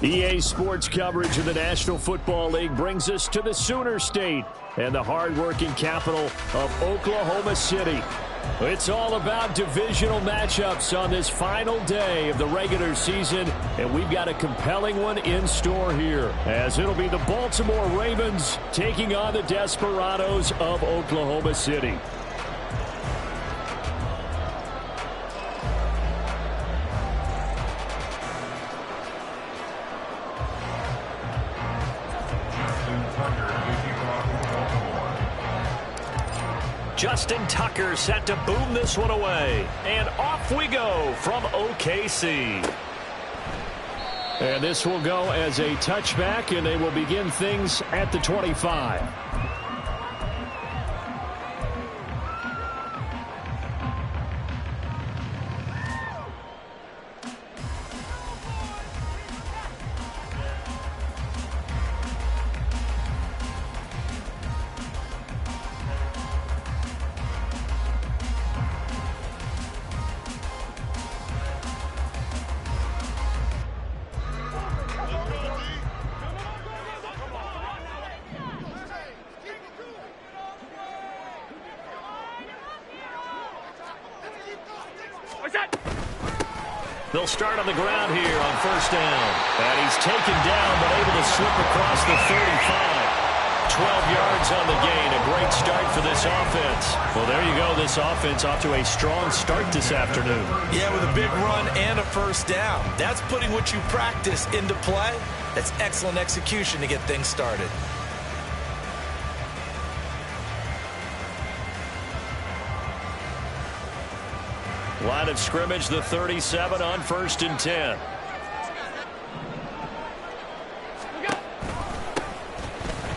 EA Sports coverage of the National Football League brings us to the Sooner State and the hard-working capital of Oklahoma City. It's all about divisional matchups on this final day of the regular season, and we've got a compelling one in store here, as it'll be the Baltimore Ravens taking on the Desperados of Oklahoma City. Justin Tucker set to boom this one away. And off we go from OKC. And this will go as a touchback, and they will begin things at the 25. They'll start on the ground here on first down. And he's taken down, but able to slip across the 35. 12 yards on the gain. A great start for this offense. Well, there you go. This offense off to a strong start this afternoon. Yeah, with a big run and a first down. That's putting what you practice into play. That's excellent execution to get things started. Line of scrimmage, the 37 on first and 10.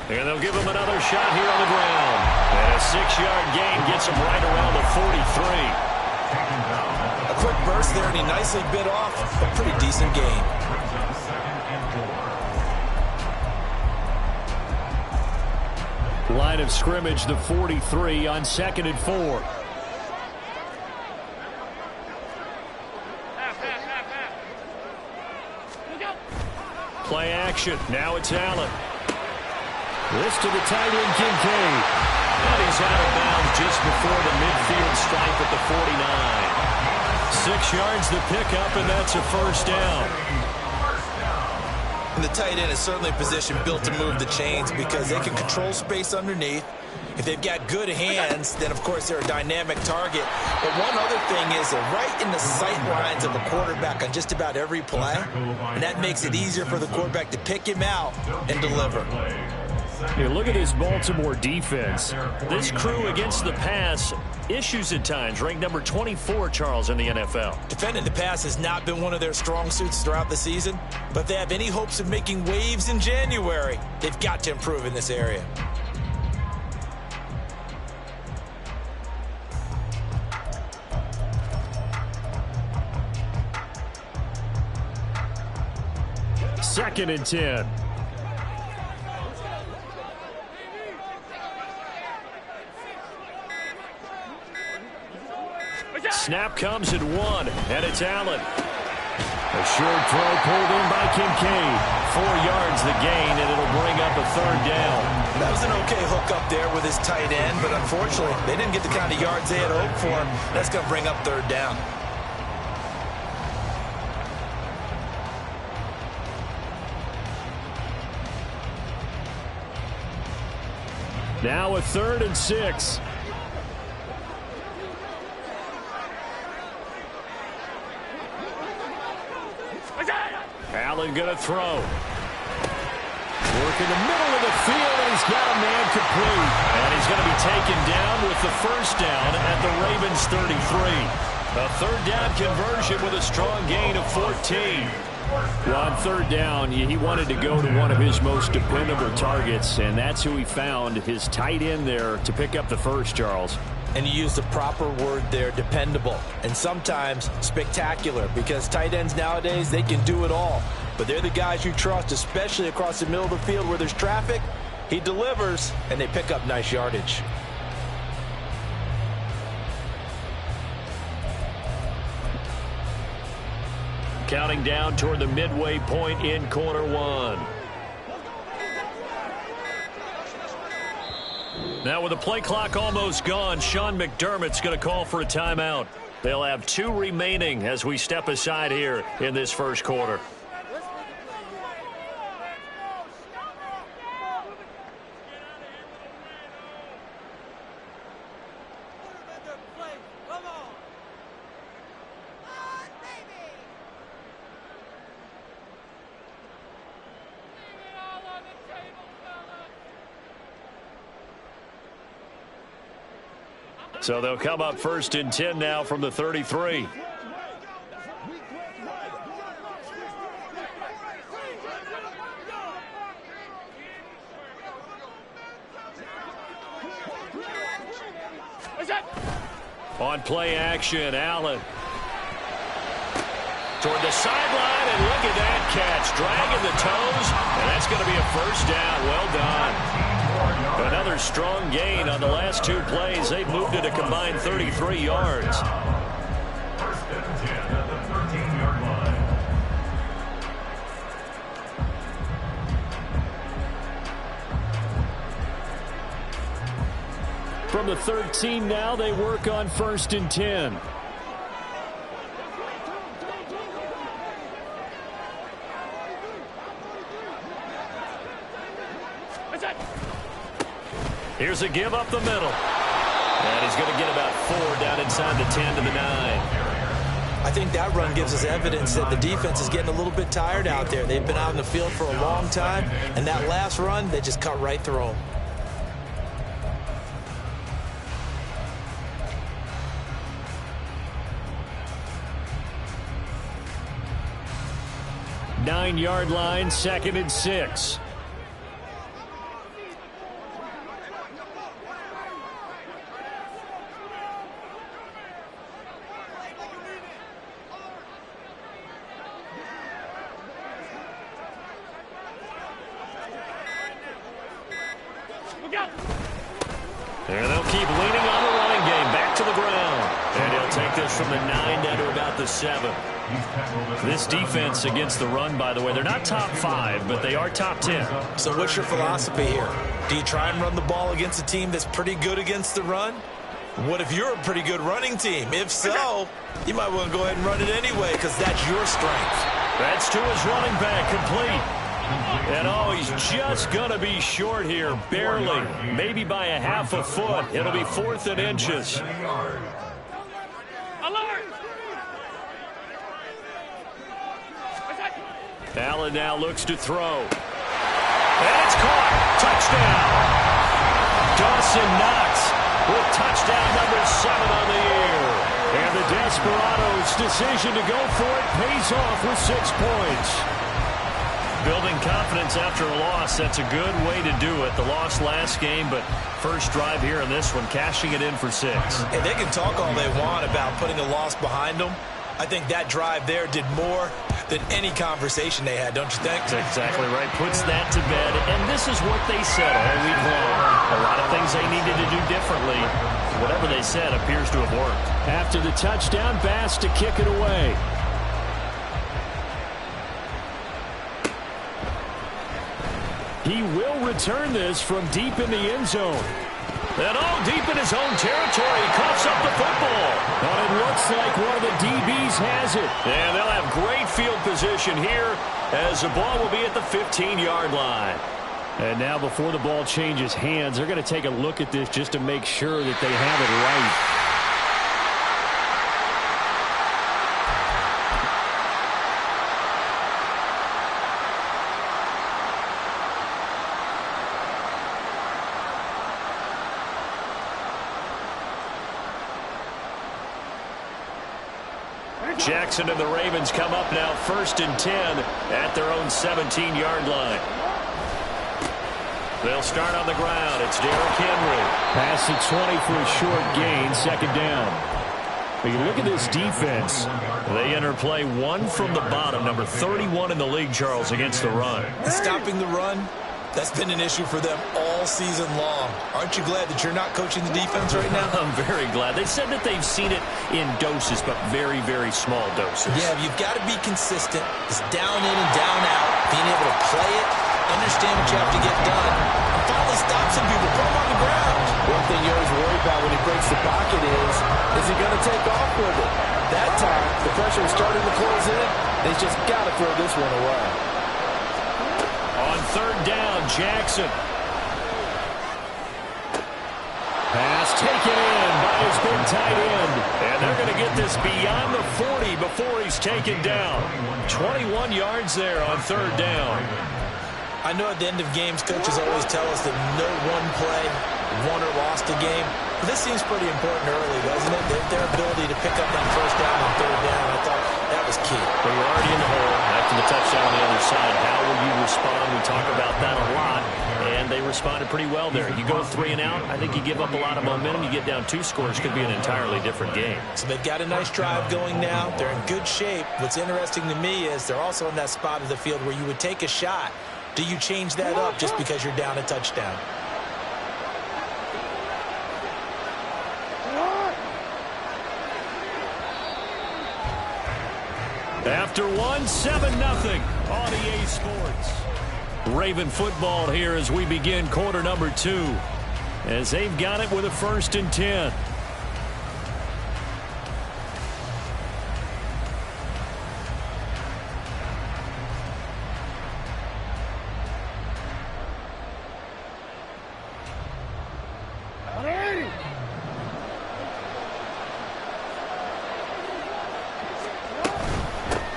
And they'll give him another shot here on the ground. And a 6-yard gain gets him right around the 43. A quick burst there, and he nicely bit off a pretty decent gain. Line of scrimmage, the 43 on 2nd and 4. Play action. Now it's Allen. This to the tight end, Kincaid. And he's out of bounds just before the midfield stripe at the 49. 6 yards the pickup, and that's a first down. And the tight end is certainly a position built to move the chains because they can control space underneath. If they've got good hands, then, of course, they're a dynamic target. But one other thing is they're right in the sight lines of the quarterback on just about every play. And that makes it easier for the quarterback to pick him out and deliver. Here, look at this Baltimore defense. This crew against the pass, issues at times, ranked number 24, Charles, in the NFL. Defending the pass has not been one of their strong suits throughout the season. But if they have any hopes of making waves in January, they've got to improve in this area. Second and 10. Snap comes at 1, and it's Allen. A short throw pulled in by Kincaid. 4 yards the gain, and it'll bring up a third down. That was an okay hook up there with his tight end, but unfortunately, they didn't get the kind of yards they had hoped for. That's going to bring up third down. Now a 3rd and 6. Allen going to throw. Work in the middle of the field, and he's got a man complete. And he's going to be taken down with the first down at the Ravens 33. A third down conversion with a strong gain of 14. Well, on third down, he wanted to go to one of his most dependable targets, and that's who he found, his tight end there, to pick up the first, Charles. And you use the proper word there, dependable, and sometimes spectacular, because tight ends nowadays, they can do it all. But they're the guys you trust, especially across the middle of the field where there's traffic. He delivers, and they pick up nice yardage. counting down toward the midway point in quarter one. Now with the play clock almost gone, Sean McDermott's going to call for a timeout. They'll have 2 remaining as we step aside here in this first quarter. So they'll come up 1st and 10 now from the 33. On play action, Allen. Toward the sideline, and look at that catch. Dragging the toes, and that's going to be a first down. Well done. Another strong gain on the last 2 plays. They've moved it a combined 33 yards. First and 10 at the 13-yard line. From the 13 now, they work on 1st and 10. Here's a give up the middle. And he's going to get about 4 down inside the 10 to the 9. I think that run gives us evidence that the defense is getting a little bit tired out there. They've been out in the field for a long time, and that last run, they just cut right through them. Nine-yard line, 2nd and 6. And they'll keep leaning on the running game. Back to the ground. And he'll take this from the 9 down to about the 7. This defense against the run, by the way, they're not top 5, but they are top 10. So what's your philosophy here? Do you try and run the ball against a team that's pretty good against the run? What if you're a pretty good running team? If so, you might want to go ahead and run it anyway because that's your strength. That's to his running back, complete. And oh, he's just going to be short here, barely, maybe by a half a foot. It'll be 4th and inches. Allen now looks to throw. And it's caught. Touchdown. Dawson Knox with touchdown number 7 on the year. And the Desperados' decision to go for it pays off with 6 points. Building confidence after a loss, that's a good way to do it. The loss last game, but first drive here in this one, cashing it in for 6. And they can talk all they want about putting a loss behind them. I think that drive there did more than any conversation they had, don't you think? That's exactly right. Puts that to bed. And this is what they said all week long. A lot of things they needed to do differently. Whatever they said appears to have worked. After the touchdown, Bass to kick it away. He will return this from deep in the end zone. And deep in his own territory, he coughs up the football. And it looks like one of the DBs has it. And they'll have great field position here as the ball will be at the 15-yard line. And now before the ball changes hands, they're going to take a look at this just to make sure that they have it right. Jackson and the Ravens come up now 1st and 10 at their own 17-yard line. They'll start on the ground. It's Derrick Henry. Pass at 20 for a short gain, 2nd down. But you look at this defense. They enter play 1 from the bottom, number 31 in the league, Charles, against the run. Stopping the run That's been an issue for them all season long. Aren't you glad that you're not coaching the defense right now? I'm very glad. They said that they've seen it in doses, but very, very small doses. Yeah, you've got to be consistent. It's down in and down out. Being able to play it, understand what you have to get done, and finally stop some people, put them on the ground. One thing you always worry about when he breaks the pocket is he going to take off with it? That time, the pressure is starting to close in. They just got to throw this one away. On third down, Jackson. Pass taken in by his big tight end. And they're going to get this beyond the 40 before he's taken down. 21 yards there on third down. I know at the end of games, coaches always tell us that no one play won or lost a game. But this seems pretty important early, doesn't it? Their ability to pick up that first down and third down, I thought that was key. They were already in the hole after the touchdown on the other side. How will you respond? We talk about that a lot. And they responded pretty well there. You go 3 and out, I think you give up a lot of momentum. You get down 2 scores, could be an entirely different game. So they've got a nice drive going now. They're in good shape. What's interesting to me is they're also in that spot of the field where you would take a shot. Do you change that up just because you're down a touchdown? After 1, 7-0 on EA Sports. Raven football here as we begin quarter number 2. As they've got it with a 1st and 10.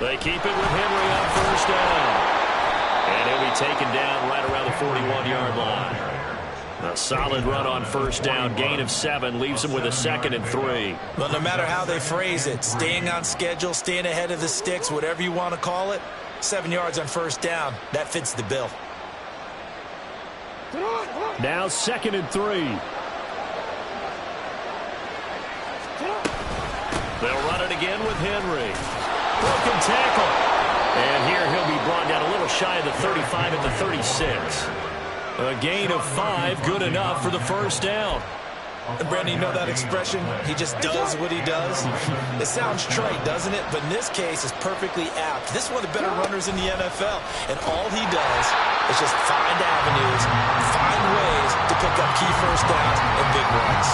They keep it with Henry on 1st down. And he'll be taken down right around the 41-yard line. A solid run on 1st down. Gain of 7 leaves him with a 2nd and 3. Well, no matter how they phrase it, staying on schedule, staying ahead of the sticks, whatever you want to call it, 7 yards on 1st down, that fits the bill. Now 2nd and 3. They'll run it again with Henry. Broken tackle. And here he'll be brought down a little shy of the 35 at the 36. A gain of 5, good enough for the 1st down. And Brandon, you know that expression? He just does what he does. It sounds trite, doesn't it? But in this case, it's perfectly apt. This is one of the better runners in the NFL. And all he does is just find avenues, find ways to pick up key 1st downs and big runs.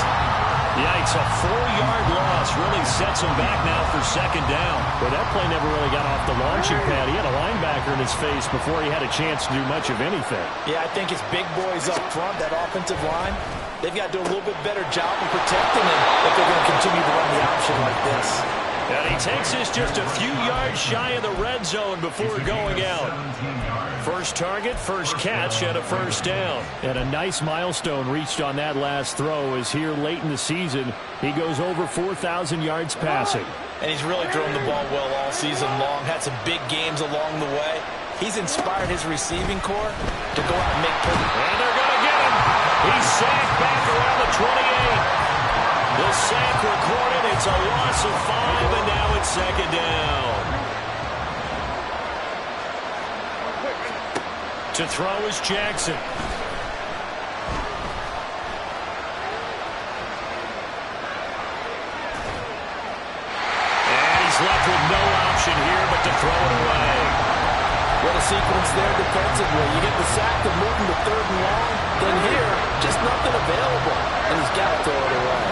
Yikes, a 4-yard loss really sets him back now for 2nd down. Well, that play never really got off the launching pad. He had a linebacker in his face before he had a chance to do much of anything. Yeah, I think it's big boys up front, that offensive line. They've got to do a little bit better job of protecting him if they're going to continue to run the option like this. And he takes this just a few yards shy of the red zone before going out. First target, first catch, and a 1st down. And a nice milestone reached on that last throw as here late in the season, he goes over 4,000 yards passing. And he's really thrown the ball well all season long, had some big games along the way. He's inspired his receiving corps to go out and make plays. And they're going to get him. He's sacked back around the 28. The sack recorded. It's a loss of 5, and now it's 2nd down. To throw is Jackson. And he's left with no option here but to throw it away. What a sequence there defensively. You get the sack to move him to 3rd and long. Then here, just nothing available. And he's got to throw it away.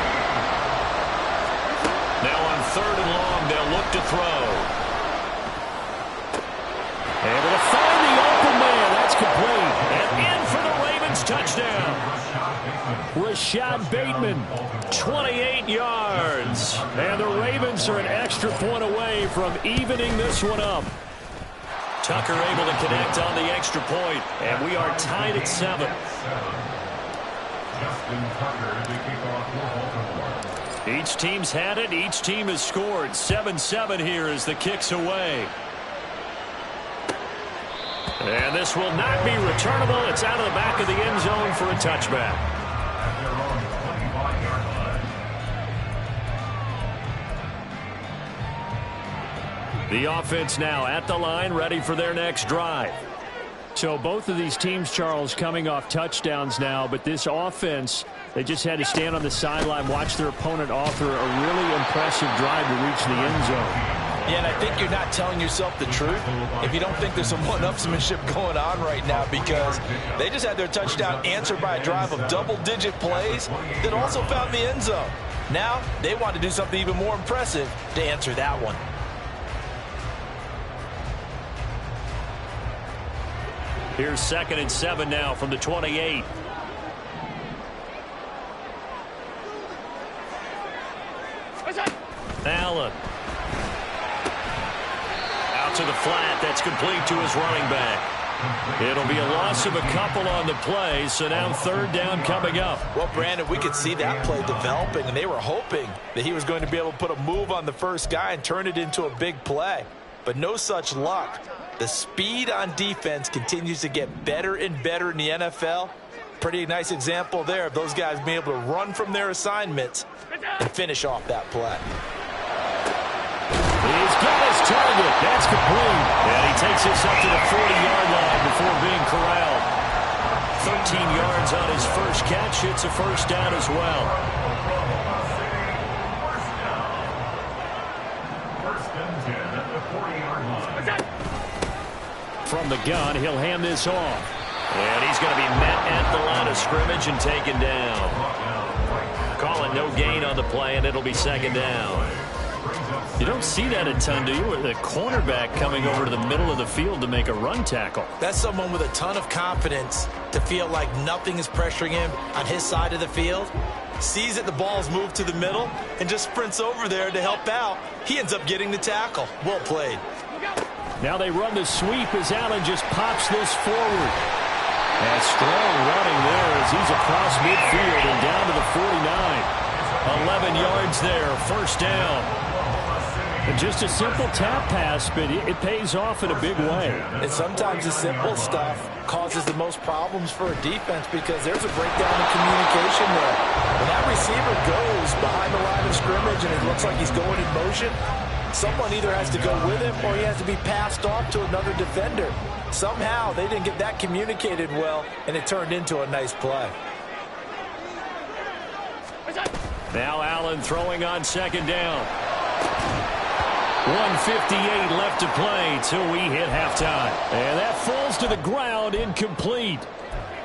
Now on 3rd and long, they'll look to throw. Able to find the open man. That's complete. And in for the Ravens touchdown. Rashad Bateman, 28 yards. And the Ravens are an extra point away from evening this one up. Tucker able to connect on the extra point, and we are tied at 7. Each team's had it. Each team has scored. 7-7 here as the kick's away. And this will not be returnable. It's out of the back of the end zone for a touchback. The offense now at the line, ready for their next drive. So both of these teams, Charles, coming off touchdowns now, but this offense, they just had to stand on the sideline, watch their opponent offer a really impressive drive to reach the end zone. Yeah, and I think you're not telling yourself the truth if you don't think there's some one-upsmanship going on right now, because they just had their touchdown answered by a drive of double-digit plays that also found the end zone. Now they want to do something even more impressive to answer that one. Here's 2nd and 7 now from the 28. Allen. Out to the flat. That's complete to his running back. It'll be a loss of a couple on the play, so now 3rd down coming up. Well, Brandon, we could see that play developing, and they were hoping that he was going to be able to put a move on the first guy and turn it into a big play. But no such luck. The speed on defense continues to get better and better in the NFL. Pretty nice example there of those guys being able to run from their assignments and finish off that play. He's got his target. That's complete. And he takes this up to the 40-yard line before being corralled. 13 yards on his first catch. It's a first down as well. First and 10 at the 40-yard line. From the gun, he'll hand this off. And he's going to be met at the line of scrimmage and taken down. Calling no gain on the play, and it'll be 2nd down. You don't see that a ton, do you? With a cornerback coming over to the middle of the field to make a run tackle. That's someone with a ton of confidence to feel like nothing is pressuring him on his side of the field. Sees that the ball's moved to the middle and just sprints over there to help out. He ends up getting the tackle. Well played. Now they run the sweep as Allen just pops this forward. And strong running there as he's across midfield and down to the 49. 11 yards there, first down. And just a simple tap pass, but it pays off in a big way. And sometimes the simple stuff causes the most problems for a defense because there's a breakdown in communication there. When that receiver goes behind the line of scrimmage and it looks like he's going in motion, someone either has to go with him or he has to be passed off to another defender. Somehow they didn't get that communicated well, and it turned into a nice play. Now Allen throwing on 2nd down. 1:58 left to play till we hit halftime. And that falls to the ground, incomplete.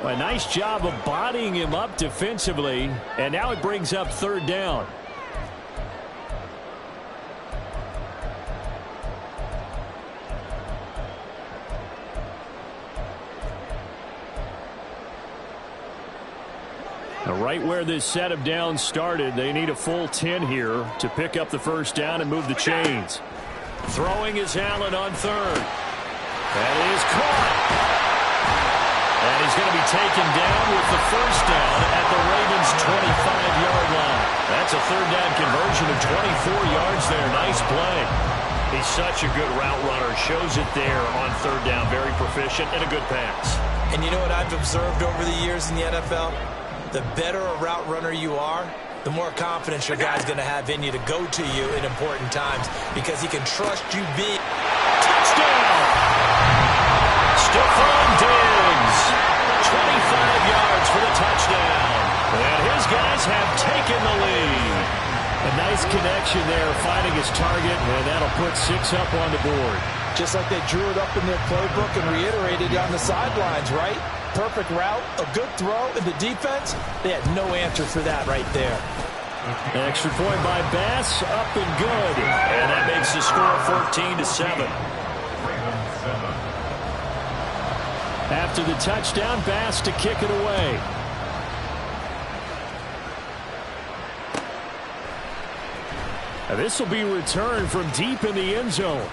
A nice job of bodying him up defensively, and now it brings up 3rd down. Right where this set of downs started, they need a full 10 here to pick up the first down and move the chains. Throwing is Allen on 3rd. That is caught. And he's going to be taken down with the first down at the Ravens' 25-yard line. That's a 3rd down conversion of 24 yards there. Nice play. He's such a good route runner. Shows it there on 3rd down. Very proficient and a good pass. And you know what I've observed over the years in the NFL? The better a route runner you are, the more confidence your guy's going to have in you to go to you in important times because he can trust you being. Touchdown! Stephon Diggs, 25 yards for the touchdown. And his guys have taken the lead. A nice connection there, finding his target, and that'll put 6 up on the board. Just like they drew it up in their playbook and reiterated it on the sidelines, right? Perfect route, a good throw, and the defense, they had no answer for that right there. An extra point by Bass, up and good. And that makes the score 14-7. After the touchdown, Bass to kick it away. And this will be returned from deep in the end zone.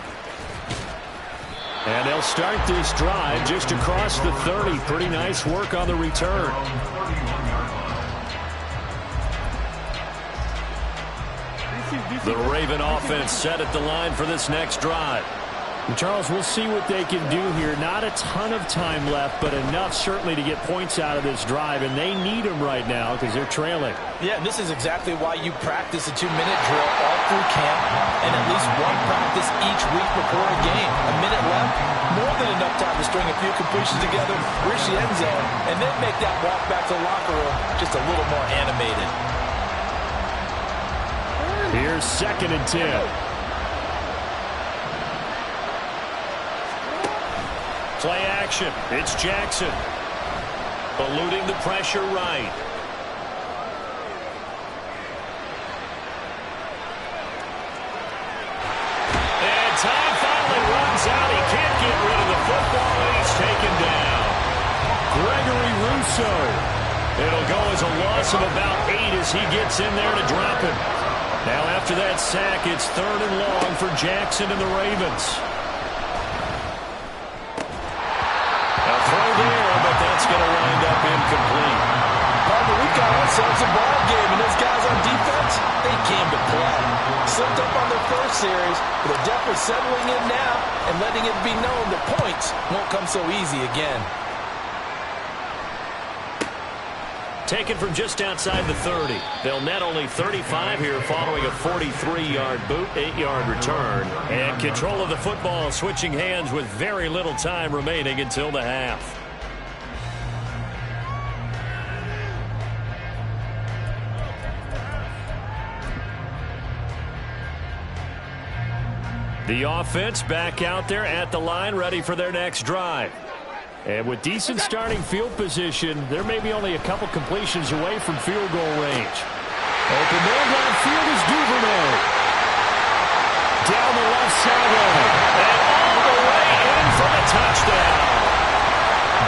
And they'll start this drive just across the 30. Pretty nice work on the return. The Raven offense set at the line for this next drive. Charles, we'll see what they can do here. Not a ton of time left, but enough certainly to get points out of this drive, and they need them right now because they're trailing. Yeah, and this is exactly why you practice a 2-minute drill all through camp and at least one practice each week before a game. A minute left, more than enough time to string a few completions together, reach the end zone, and then make that walk back to the locker room just a little more animated. Here's 2nd and 10. Play action. It's Jackson. Eluding the pressure right. And time finally runs out. He can't get rid of the football, and he's taken down. Gregory Rousseau. It'll go as a loss of about 8 as he gets in there to drop him. Now after that sack, it's 3rd and long for Jackson and the Ravens. Throw there, but that's going to wind up incomplete. Partner, we've got ourselves a ball game, and those guys on defense, they came to play. Slipped up on their first series, but they're definitely settling in now and letting it be known that points won't come so easy again. Taken from just outside the 30. They'll net only 35 here following a 43-yard boot, 8-yard return. And control of the football switching hands with very little time remaining until the half. The offense back out there at the line, ready for their next drive. And with decent starting field position, there may be only a couple completions away from field goal range. Open there downfield is Duvernay. Down the left sideline. And all the way in for the touchdown.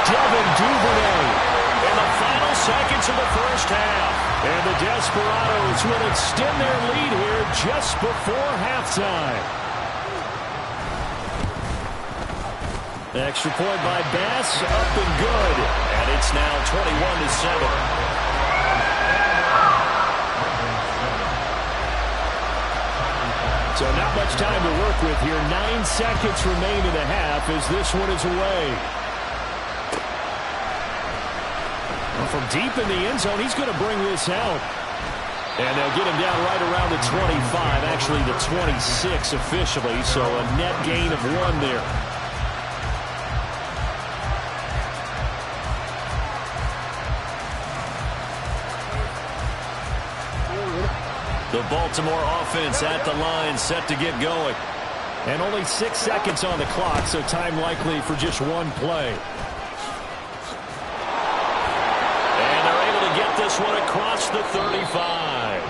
Devin Duvernay in the final seconds of the first half. And the Desperados will extend their lead here just before halftime. Extra point by Bass, up and good. And it's now 21-7. So not much time to work with here. 9 seconds remain in the half as this one is away. Well, from deep in the end zone, he's going to bring this out. And they'll get him down right around the 25, actually the 26 officially. So a net gain of 1 there. The Baltimore offense at the line, set to get going. And only 6 seconds on the clock, so time likely for just 1 play. And they're able to get this one across the 35.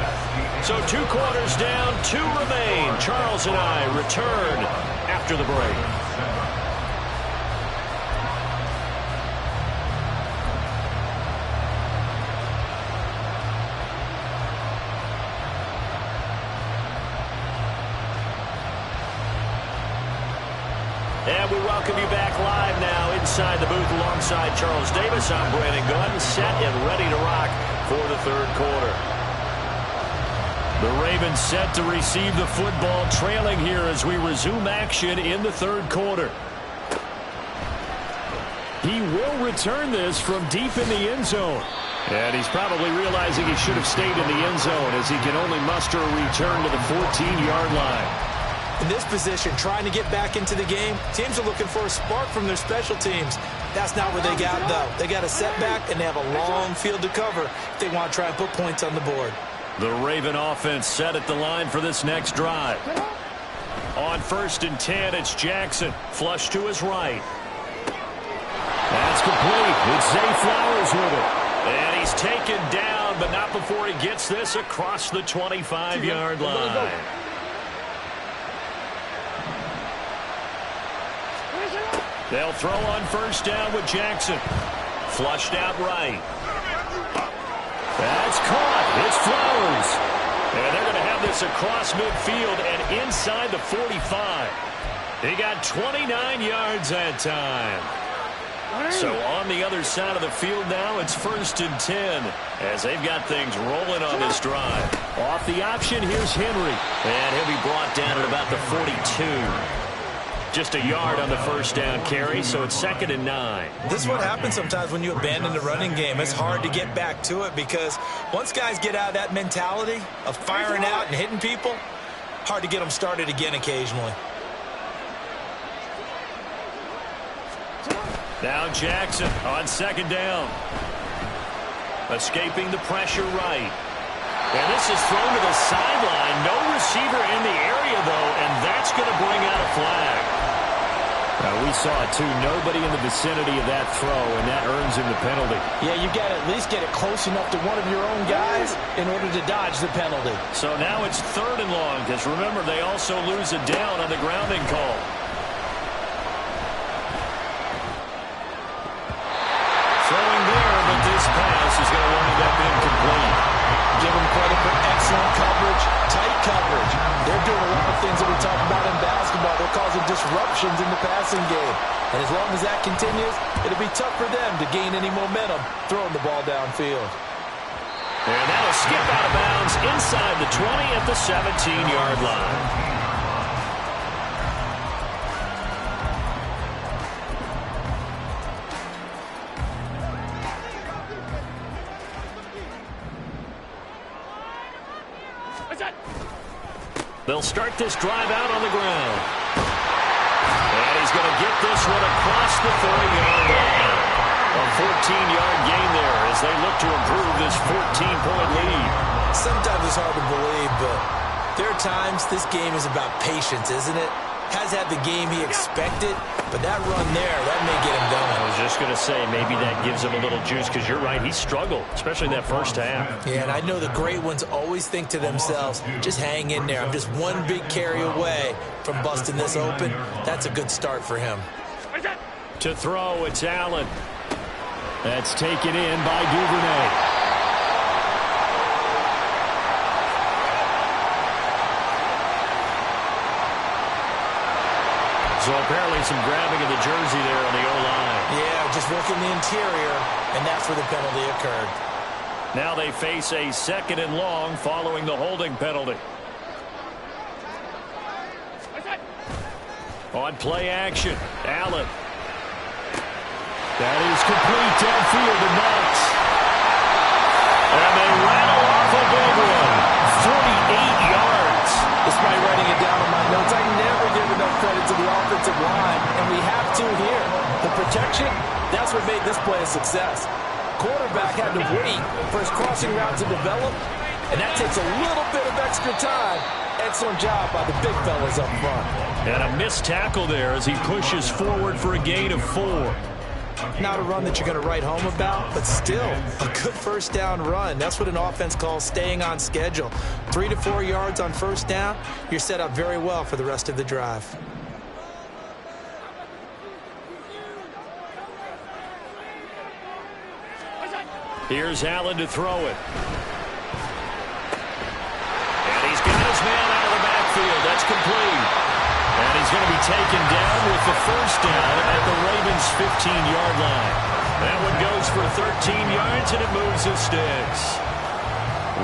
So 2 quarters down, 2 remain. Charles and I return after the break. And we welcome you back live now inside the booth alongside Charles Davis. I'm Brandon Gunn, set and ready to rock for the 3rd quarter. The Ravens set to receive the football, trailing here as we resume action in the 3rd quarter. He will return this from deep in the end zone. And he's probably realizing he should have stayed in the end zone as he can only muster a return to the 14-yard line. In this position, trying to get back into the game, teams are looking for a spark from their special teams. That's not what they got, though. They got a setback, and they have a long field to cover if they want to try and put points on the board. The Raven offense set at the line for this next drive. On 1st and 10, it's Jackson. Flush to his right. That's complete. It's Zay Flowers with it. And he's taken down, but not before he gets this across the 25-yard line. They'll throw on 1st down with Jackson. Flushed out right. That's caught. It's Flowers. And they're going to have this across midfield and inside the 45. He got 29 yards that time. So on the other side of the field now, it's 1st and 10 as they've got things rolling on this drive. Off the option, here's Henry. And he'll be brought down at about the 42. Just a yard on the first down carry, so it's 2nd and 9. This is what happens sometimes when you abandon the running game. It's hard to get back to it because once guys get out of that mentality of firing out and hitting people, hard to get them started again occasionally. Now Jackson on 2nd down. Escaping the pressure right. And this is thrown to the sideline. No receiver in the area, though, and that's going to bring out a flag. We saw it, too. Nobody in the vicinity of that throw, and that earns him the penalty. Yeah, you got to at least get it close enough to one of your own guys in order to dodge the penalty. So now it's 3rd and long, because remember, they also lose a down on the grounding call. Throwing there, but this pass is going to wind up incomplete. Give them credit for excellent coverage, tight coverage. They're doing a lot of things that we talk about in basketball. They're causing disruptions in the passing game. And as long as that continues, it'll be tough for them to gain any momentum throwing the ball downfield. And that'll skip out of bounds inside the 20 at the 17-yard line. They'll start this drive out on the ground. And he's going to get this one across the 30-yard line. A 14-yard gain there as they look to improve this 14-point lead. Sometimes it's hard to believe, but there are times this game is about patience, isn't it? Has had the game he expected, but that run there, that may get him going. I was just going to say, maybe that gives him a little juice, because you're right, he struggled, especially in that first half. Yeah, and I know the great ones always think to themselves, just hang in there. I'm just one big carry away from busting this open. That's a good start for him. To throw, it's Allen. That's taken in by Duvernay. So apparently some grabbing of the jersey there on the O-line. Yeah, just working the interior, and that's where the penalty occurred. Now they face a 2nd and long following the holding penalty. On play action, Allen. That is complete downfield to Knox. And they rattle off a big one. 48 yards. Despite writing it down in my notes, I never give enough credit to the offensive line, and we have to here. The protection, that's what made this play a success. Quarterback had to wait for his crossing route to develop, and that takes a little bit of extra time. Excellent job by the big fellas up front. And a missed tackle there as he pushes forward for a gain of 4. Not a run that you're going to write home about, but still a good first down run. That's what an offense calls staying on schedule. 3 to 4 yards on first down, you're set up very well for the rest of the drive. Here's Allen to throw it. And he's got his man out of the backfield. That's complete. And he's going to be taken down with the first down at the Ravens' 15-yard line. That one goes for 13 yards, and it moves his sticks.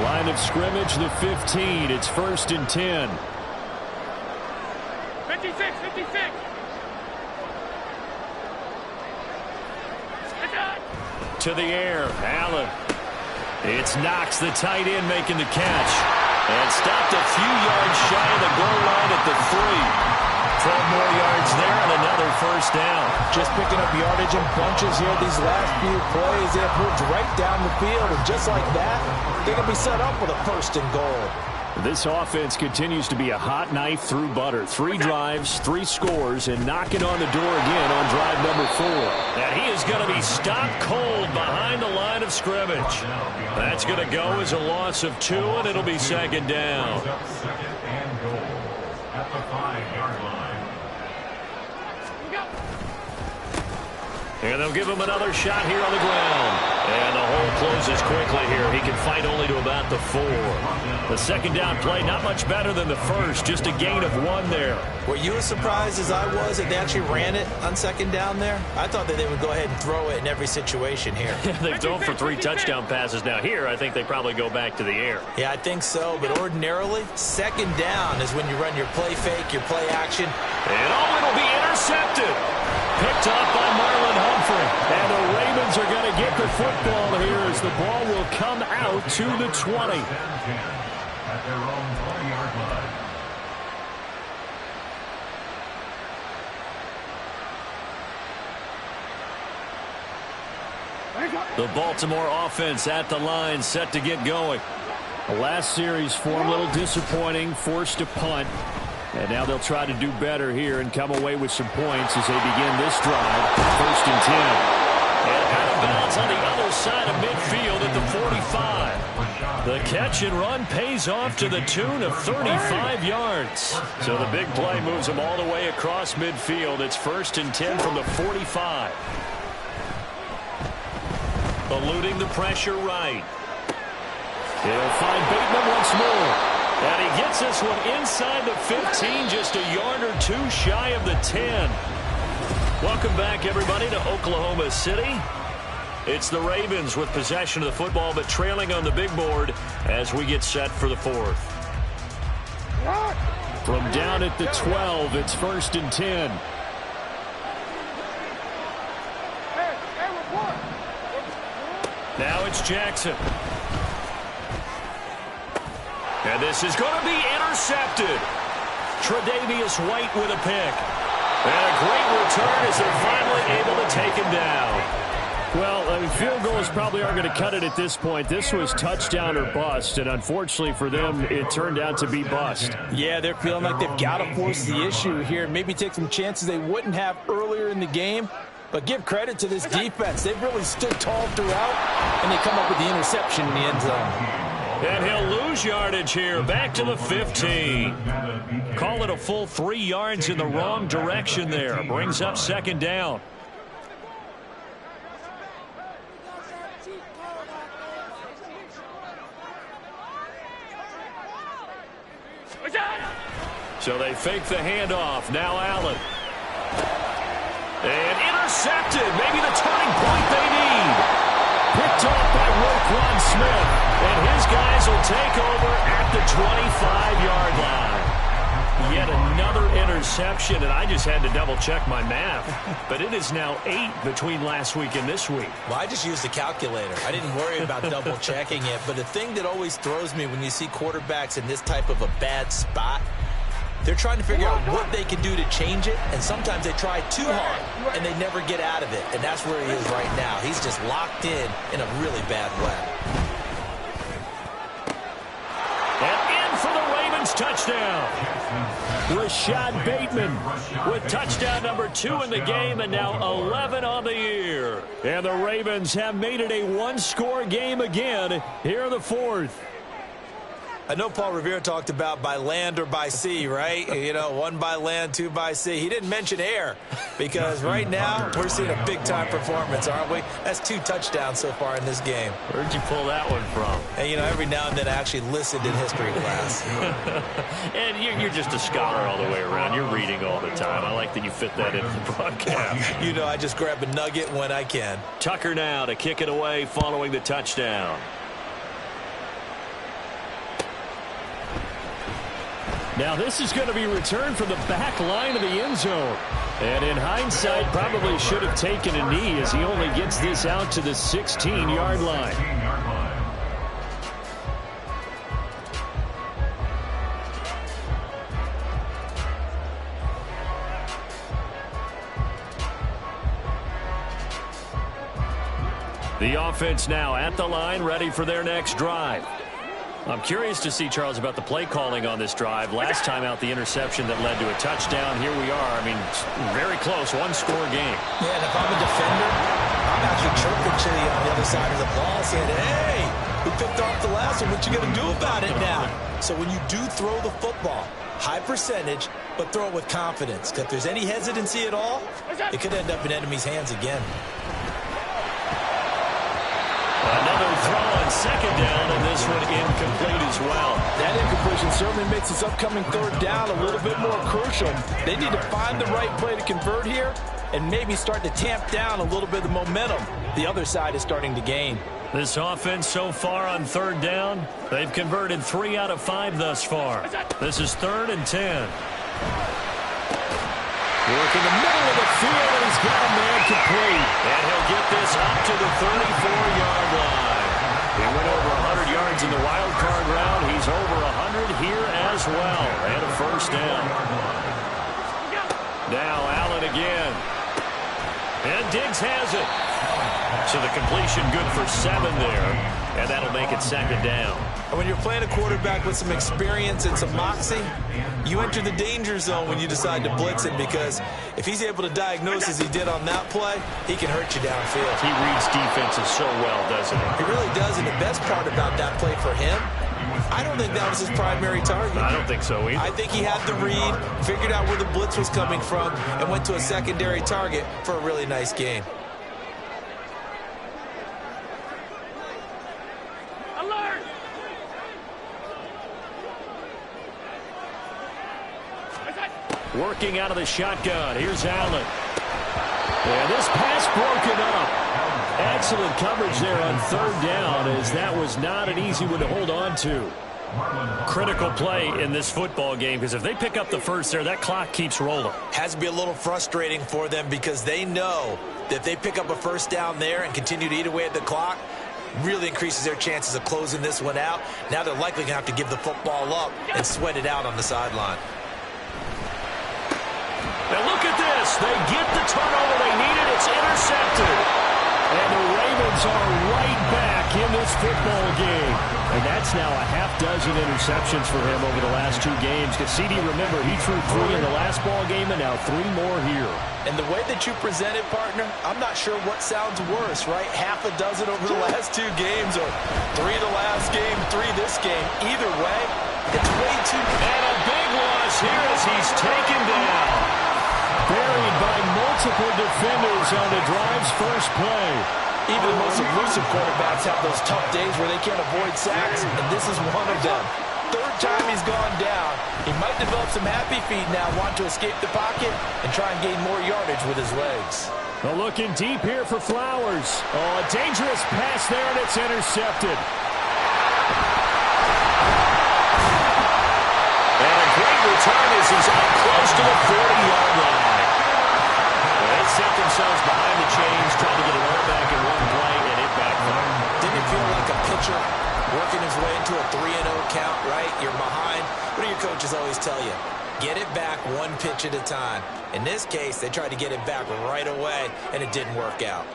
Line of scrimmage, the 15. It's 1st and 10. 56. To the air, Allen. It's Knox, the tight end, making the catch. And stopped a few yards shy of the goal line at the 3. 12 more yards there and another first down. Just picking up yardage in bunches here these last few plays. They have moved right down the field, and just like that, they're going to be set up with a 1st and goal. This offense continues to be a hot knife through butter. 3 drives, 3 scores, and knocking on the door again on drive number 4. And he is going to be stopped cold behind the line of scrimmage. That's going to go as a loss of 2, and it'll be 2nd down. 2nd and goal at the 5-yard line. And they'll give him another shot here on the ground. And the hole closes quickly here. He can fight only to about the 4. The 2nd down play, not much better than the first. Just a gain of 1 there. Were you as surprised as I was that they actually ran it on 2nd down there? I thought that they would go ahead and throw it in every situation here. They've thrown for 3 touchdown passes. Now here, I think they probably go back to the air. Yeah, I think so. But ordinarily, 2nd down is when you run your play fake, your play action. And it'll be intercepted. Picked off by Marlon Humphrey. And the Ravens are going to get the football here as the ball will come out to the 20. At their own 20-yard line. The Baltimore offense at the line, set to get going. The last series form a little disappointing, forced a punt. And now they'll try to do better here and come away with some points as they begin this drive. 1st and 10. And out of bounds on the other side of midfield at the 45. The catch and run pays off to the tune of 35 yards. So the big play moves them all the way across midfield. It's 1st and 10 from the 45. Eluding the pressure right. He'll find Bateman once more. And he gets this one inside the 15, just a yard or two shy of the 10. Welcome back, everybody, to Oklahoma City. It's the Ravens with possession of the football, but trailing on the big board as we get set for the 4th. From down at the 12, it's 1st and 10. Now it's Jackson. And this is going to be intercepted. Tre'Davious White with a pick. And a great return as they're finally able to take him down. Well, field goals probably aren't going to cut it at this point. This was touchdown or bust, and unfortunately for them, it turned out to be bust. Yeah, they're feeling like they've got to force the issue here. Maybe take some chances they wouldn't have earlier in the game. But give credit to this defense. They've really stood tall throughout, and they come up with the interception in the end zone. And he'll lose yardage here, back to the 15. Call it a full 3 yards in the wrong direction there. Brings up 2nd down. So they fake the handoff. Now Allen. And intercepted. Maybe the turning point they need. Picked off by Roquan Smith. And his guys will take over at the 25-yard line. Yet another interception, and I just had to double-check my math. But it is now 8 between last week and this week. Well, I just used the calculator. I didn't worry about double-checking it. But the thing that always throws me when you see quarterbacks in this type of a bad spot, they're trying to figure out what they can do to change it, and sometimes they try too hard, and they never get out of it. And that's where he is right now. He's just locked in a really bad way. And in for the Ravens touchdown. Rashad Bateman with touchdown number 2 in the game, and now 11 on the year. And the Ravens have made it a one-score game again here in the 4th. I know Paul Revere talked about by land or by sea, right? You know, 1 by land, 2 by sea. He didn't mention air because right now we're seeing a big-time performance, aren't we? That's 2 touchdowns so far in this game. Where'd you pull that one from? And, you know, every now and then I actually listened in history class. And you're just a scholar all the way around. You're reading all the time. I like that you fit that into the broadcast. You know, I just grab a nugget when I can. Tucker now to kick it away following the touchdown. Now this is going to be returned from the back line of the end zone. And in hindsight, probably should have taken a knee as he only gets this out to the 16-yard line. The offense now at the line, ready for their next drive. I'm curious to see, Charles, about the play calling on this drive. Last time out, the interception that led to a touchdown. Here we are. I mean, very close, one-score game. Yeah, and if I'm a defender, I'm actually chirping to you on the other side of the ball saying, hey, we picked off the last one. What you going to do about it now? So when you do throw the football, high percentage, but throw it with confidence. Because if there's any hesitancy at all, it could end up in enemy's hands again. Another throw on 2nd down, and this one incomplete as well. That incompletion certainly makes this upcoming 3rd down a little bit more crucial. They need to find the right play to convert here and maybe start to tamp down a little bit of the momentum the other side is starting to gain. This offense so far on 3rd down, they've converted 3 out of 5 thus far. This is 3rd and 10. Working the middle of the field, and he's got a man complete. And he'll get this up to the 34-yard line. He went over 100 yards in the wild card round. He's over 100 here as well. And a first down. Now Allen again. And Diggs has it. So the completion good for 7 there. And that'll make it second down. And when you're playing a quarterback with some experience and some moxie, you enter the danger zone when you decide to blitz him, because if he's able to diagnose as he did on that play, he can hurt you downfield. He reads defenses so well, doesn't he? He really does, and the best part about that play for him, I don't think that was his primary target. I don't think so either. I think he had the read, figured out where the blitz was coming from, and went to a secondary target for a really nice gain. Working out of the shotgun. Here's Allen. And this pass broken up. Excellent coverage there on third down, as that was not an easy one to hold on to. Critical play in this football game, because if they pick up the first there, that clock keeps rolling. Has to be a little frustrating for them, because they know that if they pick up a first down there and continue to eat away at the clock, really increases their chances of closing this one out. Now they're likely going to have to give the football up and sweat it out on the sideline. Now look at this. They get the turnover they needed. It's intercepted. And the Ravens are right back in this football game. And that's now a half-dozen interceptions for him over the last 2 games. Because CD, remember, he threw 3 in the last ball game and now 3 more here. And the way that you present it, partner, I'm not sure what sounds worse, right? Half a dozen over the last 2 games, or 3 the last game, 3 this game. Either way, it's way too... And a big loss here as he's taken down. Buried by multiple defenders on the drive's first play. Even the most elusive quarterbacks have those tough days where they can't avoid sacks, and this is one of them. 3rd time he's gone down. He might develop some happy feet now, want to escape the pocket and try and gain more yardage with his legs. Well, looking deep here for Flowers. Oh, a dangerous pass there, and it's intercepted. And a great return as he's out close to the 40-yard line. They set themselves behind the chains, trying to get it all back in one play, and it backfired. Didn't it feel like a pitcher working his way into a 3-0 count, right? You're behind. What do your coaches always tell you? Get it back 1 pitch at a time. In this case, they tried to get it back right away, and it didn't work out.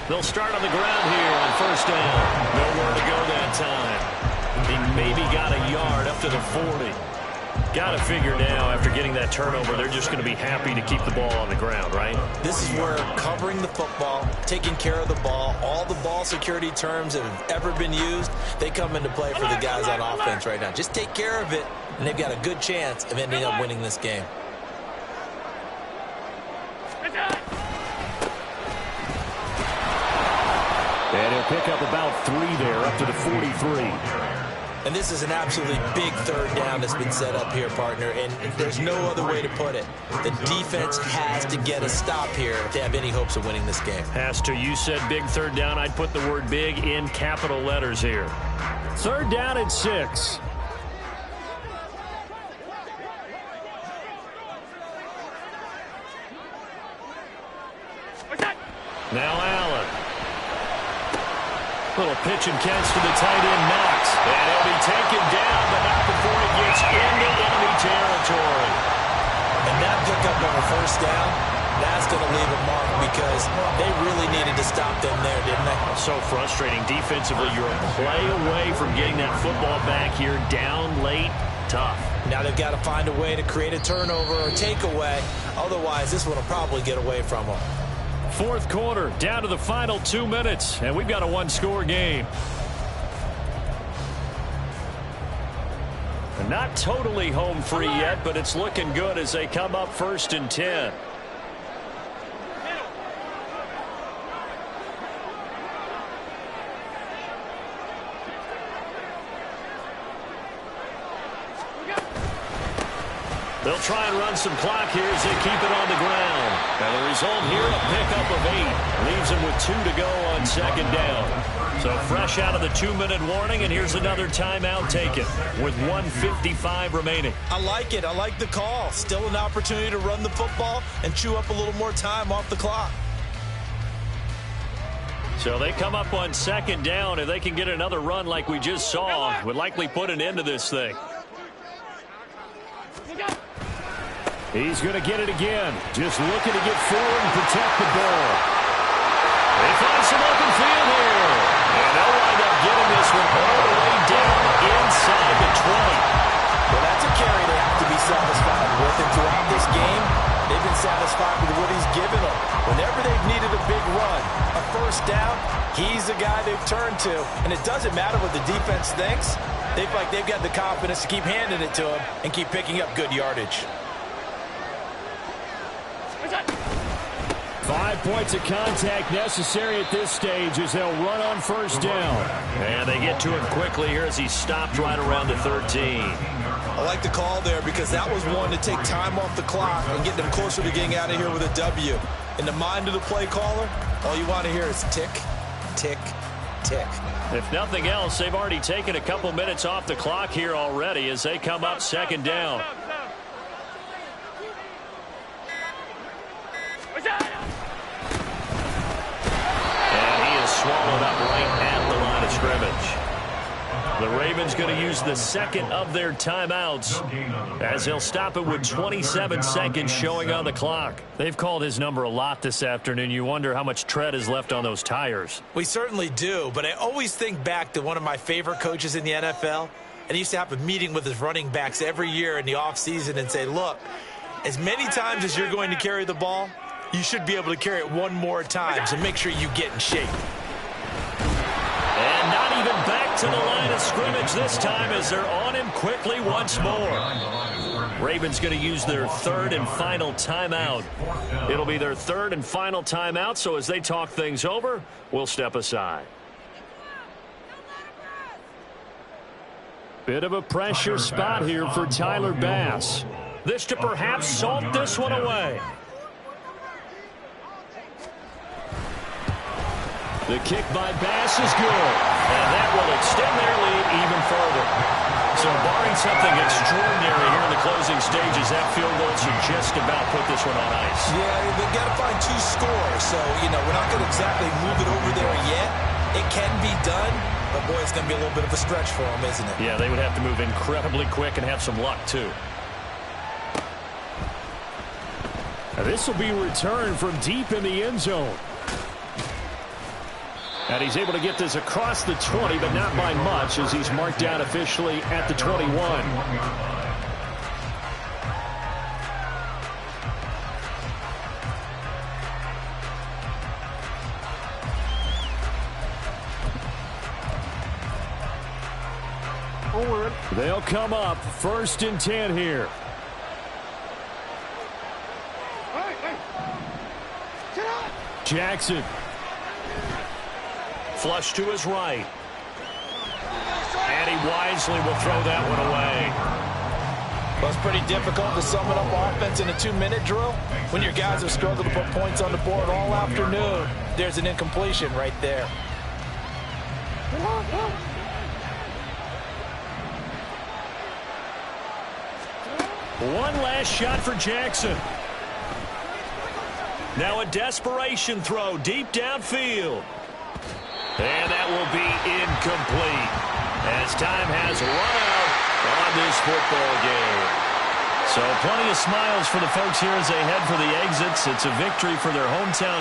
They'll start on the ground here on first down. Nowhere to go that time. He maybe got a yard up to the 40. Got to figure now, after getting that turnover, they're just going to be happy to keep the ball on the ground, right? This is where covering the football, taking care of the ball, all the ball security terms that have ever been used, they come into play for the guys on offense right now. Just take care of it, and they've got a good chance of ending up winning this game. And he'll pick up about 3 there, up to the 43. And this is an absolutely big 3rd down that's been set up here, partner, and there's no other way to put it. The defense has to get a stop here if they have any hopes of winning this game. Has to. You said big 3rd down. I'd put the word big in capital letters here. 3rd down and 6. Now Allen. Little pitch and catch to the tight end, Knox. And he'll be taken down, but not before he gets into enemy territory. And that pickup of a first down, that's going to leave a mark, because they really needed to stop them there, didn't they? So frustrating. Defensively, you're a play away from getting that football back here. Down late, tough. Now they've got to find a way to create a turnover or takeaway. Otherwise, this one will probably get away from them. 4th quarter, down to the final 2 minutes, and we've got a 1-score game. Not totally home free yet, but it's looking good as they come up 1st and 10. They'll try and run some clock here as they keep it on the ground. And the result here, a pickup of 8. Leaves him with 2 to go on second down. So fresh out of the 2-minute warning, and here's another timeout taken with 1:55 remaining. I like it. I like the call. Still an opportunity to run the football and chew up a little more time off the clock. So they come up on second down. If they can get another run like we just saw, would likely put an end to this thing. He's going to get it again. Just looking to get forward and protect the ball. They find some open field here. And they'll wind up getting this one all the way down inside the 20. Well, that's a carry they have to be satisfied with. And throughout this game, they've been satisfied with what he's given them. Whenever they've needed a big run, a first down, he's the guy they've turned to. And it doesn't matter what the defense thinks. They feel like they've got the confidence to keep handing it to him and keep picking up good yardage. 5 points of contact necessary at this stage as they'll run on first down. And they get to him quickly here as he stopped right around the 13. I like the call there because that was one to take time off the clock and get them closer to getting out of here with a W. In the mind of the play caller, all you want to hear is tick, tick, tick. If nothing else, they've already taken a couple minutes off the clock here already as they come up second down. Swallowed up right at the line of scrimmage. The Ravens going to use the second of their timeouts as they'll stop it with 27 seconds showing on the clock. They've called his number a lot this afternoon. You wonder how much tread is left on those tires. We certainly do, but I always think back to one of my favorite coaches in the NFL, and he used to have a meeting with his running backs every year in the offseason and say, look, as many times as you're going to carry the ball, you should be able to carry it one more time, so make sure you get in shape. And not even back to the line of scrimmage this time as they're on him quickly once more. Ravens going to use their third and final timeout. It'll be their third and final timeout, so as they talk things over, we'll step aside. Bit of a pressure spot here for Tyler Bass. This to perhaps salt this one away. The kick by Bass is good. And that will extend their lead even further. So barring something extraordinary here in the closing stages, that field goal should just about put this one on ice. Yeah, they've got to find 2 scores. So, you know, we're not going to exactly move it over there yet. It can be done, but, boy, it's going to be a little bit of a stretch for them, isn't it? Yeah, they would have to move incredibly quick and have some luck, too. Now, this will be returned from deep in the end zone. And he's able to get this across the 20, but not by much as he's marked down officially at the 21. Forward. They'll come up 1st and 10 here. Jackson. Flush to his right. And he wisely will throw that one away. Well, it's pretty difficult to sum it up offense in a 2-minute drill when your guys have struggled to put points on the board all afternoon. There's an incompletion right there. One last shot for Jackson. Now a desperation throw deep downfield. And that will be incomplete as time has run out on this football game. So plenty of smiles for the folks here as they head for the exits. It's a victory for their hometown